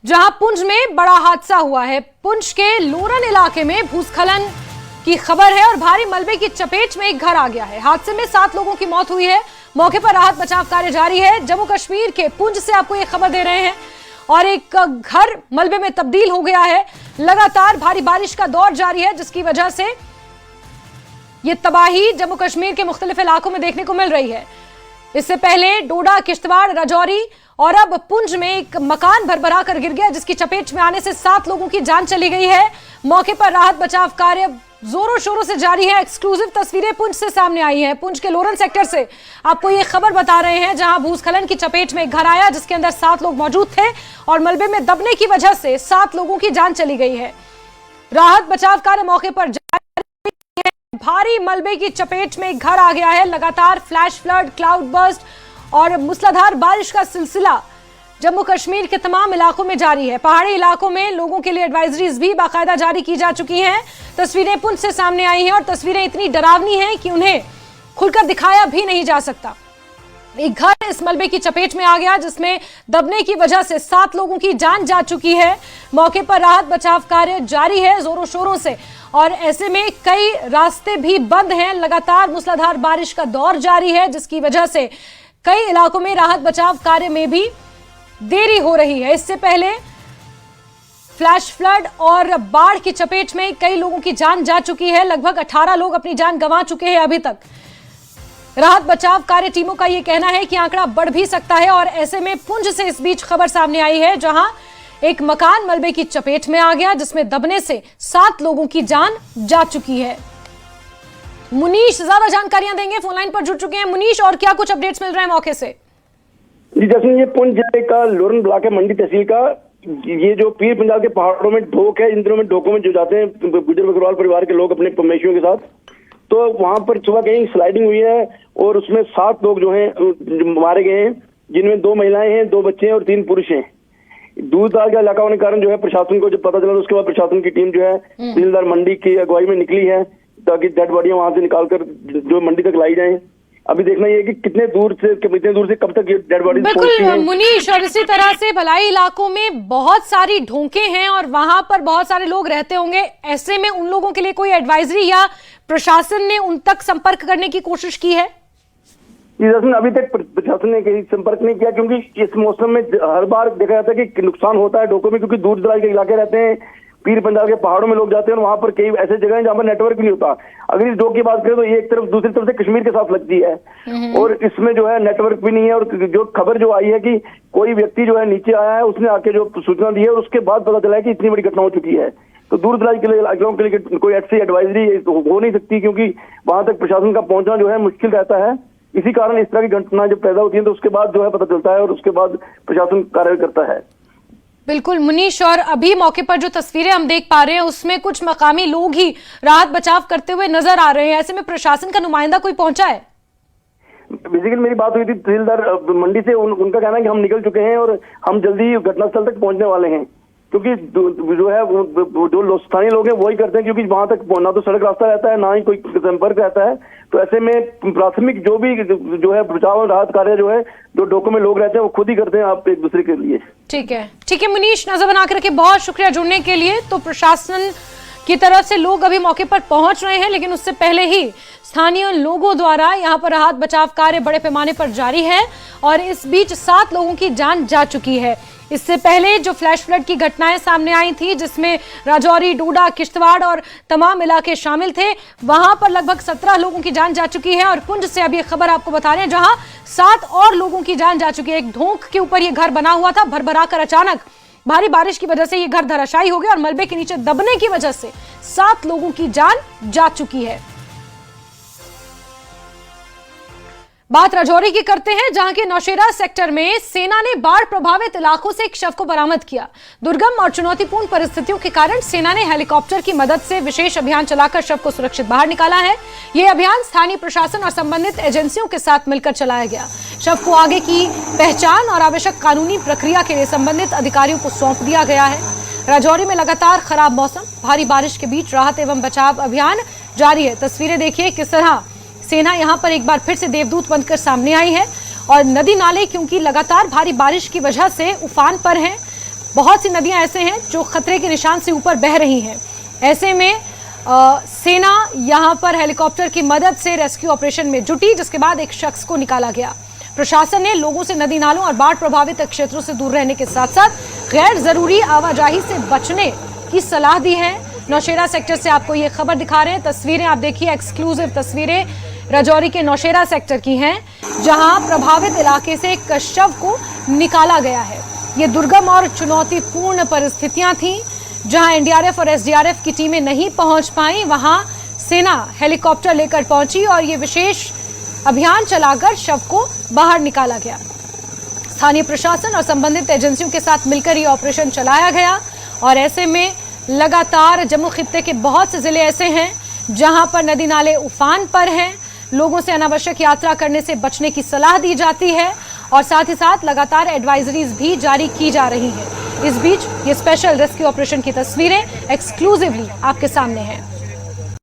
जहां पुंछ में बड़ा हादसा हुआ है। पुंछ के लोरन इलाके में भूस्खलन की खबर है और भारी मलबे की चपेट में एक घर आ गया है। हादसे में 7 लोगों की मौत हुई है। मौके पर राहत बचाव कार्य जारी है। जम्मू कश्मीर के पुंछ से आपको ये खबर दे रहे हैं और एक घर मलबे में तब्दील हो गया है। लगातार भारी बारिश का दौर जारी है, जिसकी वजह से ये तबाही जम्मू कश्मीर के मुख्तलिफ इलाकों में देखने को मिल रही है। इससे पहले डोडा, किश्तवाड़, राजौरी और अब पुंछ में एक मकान भरभरा कर गिर गया, जिसकी चपेट में आने से 7 लोगों की जान चली गई है। मौके पर राहत बचाव कार्य जोरों शोरों से जारी है। एक्सक्लूसिव तस्वीरें पुंछ से सामने आई हैं। पुंछ के लोरन सेक्टर से आपको ये खबर बता रहे हैं, जहां भूस्खलन की चपेट में एक घर आया, जिसके अंदर 7 लोग मौजूद थे और मलबे में दबने की वजह से 7 लोगों की जान चली गई है। राहत बचाव कार्य मौके पर जारी है। भारी मलबे की चपेट में एक घर आ गया है। लगातार फ्लैश फ्लड, क्लाउड बर्स्ट और मूसलाधार बारिश का सिलसिला जम्मू कश्मीर के तमाम इलाकों में जारी है। पहाड़ी इलाकों में लोगों के लिए एडवाइजरीज भी बाकायदा जारी की जा चुकी हैं। तस्वीरें पुंछ से सामने आई हैं और तस्वीरें इतनी डरावनी हैं कि उन्हें खुलकर दिखाया भी नहीं जा सकता। एक घर इस मलबे की चपेट में आ गया, जिसमें दबने की वजह से 7 लोगों की जान जा चुकी है। मौके पर राहत बचाव कार्य जारी है जोरों शोरों से और ऐसे में कई रास्ते भी बंद हैं। लगातार मूसलाधार बारिश का दौर जारी है, जिसकी वजह से कई इलाकों में राहत बचाव कार्य में भी देरी हो रही है। इससे पहले फ्लैश फ्लड और बाढ़ की चपेट में कई लोगों की जान जा चुकी है। लगभग 18 लोग अपनी जान गंवा चुके हैं अभी तक। राहत बचाव कार्य टीमों का यह कहना है कि आंकड़ा बढ़ भी सकता है और ऐसे में पुंछ से इस बीच खबर सामने आई है, जहां एक मकान मलबे की चपेट में आ गया, जिसमें दबने से 7 लोगों की जान जा चुकी है। मुनीश ज्यादा जानकारियां देंगे, फोनलाइन पर जुड़ चुके हैं। मुनीश, और क्या कुछ अपडेट्स मिल रहे हैं मौके से? जी जैसे ये पुंछ जिले का लोरन ब्लॉक है, मंडी तहसील का। ये जो पीर पंजाल के पहाड़ों में ढोक है, इन दिनों में ढोकों में जो जाते हैं गुजर बकरवाल परिवार के लोग अपने मवेशियों के साथ, तो वहां पर सुबह कहीं स्लाइडिंग हुई है और उसमें 7 लोग जो हैं मारे गए हैं, जिनमें 2 महिलाएं हैं, 2 बच्चे हैं और 3 पुरुष हैं। दूर दराज का इलाका होने के कारण जो है प्रशासन को जब पता चला, तो उसके बाद प्रशासन की टीम जो है तहसीलदार मंडी की अगुवाई में निकली है, ताकि डेड बॉडियां वहां से निकालकर जो मंडी तक लाई जाएं। अभी देखना ये कि कितने दूर से कब तक ये डेड बॉडी बिल्कुल मुनीश, और इसी तरह से भलाई इलाकों में बहुत सारी ढोंके हैं और वहां पर बहुत सारे लोग रहते होंगे। ऐसे में उन लोगों के लिए कोई एडवाइजरी या प्रशासन ने उन तक संपर्क करने की कोशिश की है? अभी तक प्रशासन ने कहीं संपर्क नहीं किया, क्योंकि इस मौसम में हर बार देखा जाता है कि नुकसान होता है ढोकों में, क्योंकि दूर दराज के इलाके रहते हैं, पीर पंजाल के पहाड़ों में लोग जाते हैं और वहां पर कई ऐसे जगह हैं जहां पर नेटवर्क नहीं होता। अगर इस ढोक की बात करें तो ये एक तरफ दूसरी तरफ से कश्मीर के साथ लगती है और इसमें जो है नेटवर्क भी नहीं है। और जो खबर जो आई है कि कोई व्यक्ति जो है नीचे आया है, उसने आके जो सूचना दी है, उसके बाद पता चला है कि इतनी बड़ी घटना हो चुकी है। तो दूर दराज के इलाकों के लिए कोई ऐसी एडवाइजरी हो नहीं सकती, क्योंकि वहां तक प्रशासन का पहुंचना जो है मुश्किल रहता है। इसी कारण इस तरह की घटना जब पैदा होती है तो उसके बाद जो है पता चलता है और उसके बाद प्रशासन कार्य करता है। बिल्कुल मुनीश, और अभी मौके पर जो तस्वीरें हम देख पा रहे हैं उसमें कुछ मकामी लोग ही राहत बचाव करते हुए नजर आ रहे हैं। ऐसे में प्रशासन का नुमाइंदा कोई पहुंचा है? बेसिकली मेरी बात हुई थी तहसीलदार मंडी से, उनका कहना है कि हम निकल चुके हैं और हम जल्दी ही घटनास्थल तक पहुंचने वाले हैं, क्योंकि जो है जो स्थानीय लोग हैं वही करते हैं, क्योंकि वहां तक ना तो सड़क रास्ता रहता है, ना ही कोई संपर्क रहता है। तो ऐसे में प्राथमिक जो भी जो है बचाव और राहत कार्य जो है जो ढोकों में लोग रहते हैं वो खुद ही करते हैं, आप एक दूसरे के लिए। ठीक है मुनीश, नजर बना के रखे, बहुत शुक्रिया जुड़ने के लिए। तो प्रशासन की तरफ से लोग अभी मौके पर पहुंच रहे हैं, लेकिन उससे पहले ही स्थानीय लोगों द्वारा यहाँ पर राहत बचाव कार्य बड़े पैमाने पर जारी है और इस बीच 7 लोगों की जान जा चुकी है। इससे पहले जो फ्लैश फ्लड की घटनाएं सामने आई थी, जिसमें राजौरी, डोडा, किश्तवाड़ और तमाम इलाके शामिल थे, वहां पर लगभग 17 लोगों की जान जा चुकी है। और पुंछ से अभी खबर आपको बता रहे हैं, जहां 7 और लोगों की जान जा चुकी है। एक ढोंक के ऊपर ये घर बना हुआ था, भरभरा कर अचानक भारी बारिश की वजह से ये घर धराशायी हो गया और मलबे के नीचे दबने की वजह से 7 लोगों की जान जा चुकी है। बात राजौरी की करते हैं, जहां के नौशेरा सेक्टर में सेना ने बाढ़ प्रभावित इलाकों से एक शव को बरामद किया। दुर्गम और चुनौतीपूर्ण परिस्थितियों के कारण सेना ने हेलीकॉप्टर की मदद से विशेष अभियान चलाकर शव को सुरक्षित बाहर निकाला है। यह अभियान स्थानीय प्रशासन और संबंधित एजेंसियों के साथ मिलकर चलाया गया। शव को आगे की पहचान और आवश्यक कानूनी प्रक्रिया के लिए संबंधित अधिकारियों को सौंप दिया गया है। राजौरी में लगातार खराब मौसम, भारी बारिश के बीच राहत एवं बचाव अभियान जारी है। तस्वीरें देखिए किस तरह सेना यहां पर एक बार फिर से देवदूत बनकर सामने आई है और नदी नाले क्योंकि लगातार भारी बारिश की वजह से उफान पर हैं, बहुत सी नदियां ऐसे हैं जो खतरे के निशान से ऊपर बह रही हैं। ऐसे में सेना यहां पर हेलीकॉप्टर की मदद से रेस्क्यू ऑपरेशन में जुटी, जिसके बाद एक शख्स को निकाला गया। प्रशासन ने लोगों से नदी नालों और बाढ़ प्रभावित क्षेत्रों से दूर रहने के साथ साथ गैर जरूरी आवाजाही से बचने की सलाह दी है। नौशेरा सेक्टर से आपको ये खबर दिखा रहे हैं, तस्वीरें आप देखिए, एक्सक्लूसिव तस्वीरें राजौरी के नौशेरा सेक्टर की हैं, जहां प्रभावित इलाके से एक शव को निकाला गया है। ये दुर्गम और चुनौतीपूर्ण परिस्थितियां थीं, जहां एनडीआरएफ और एसडीआरएफ की टीमें नहीं पहुंच पाई, वहां सेना हेलीकॉप्टर लेकर पहुंची और ये विशेष अभियान चलाकर शव को बाहर निकाला गया। स्थानीय प्रशासन और संबंधित एजेंसियों के साथ मिलकर ये ऑपरेशन चलाया गया और ऐसे में लगातार जम्मू खित्ते के बहुत से जिले ऐसे हैं जहां पर नदी नाले उफान पर हैं। लोगों से अनावश्यक यात्रा करने से बचने की सलाह दी जाती है और साथ ही साथ लगातार एडवाइजरीज भी जारी की जा रही हैं। इस बीच ये स्पेशल रेस्क्यू ऑपरेशन की तस्वीरें एक्सक्लूसिवली आपके सामने हैं।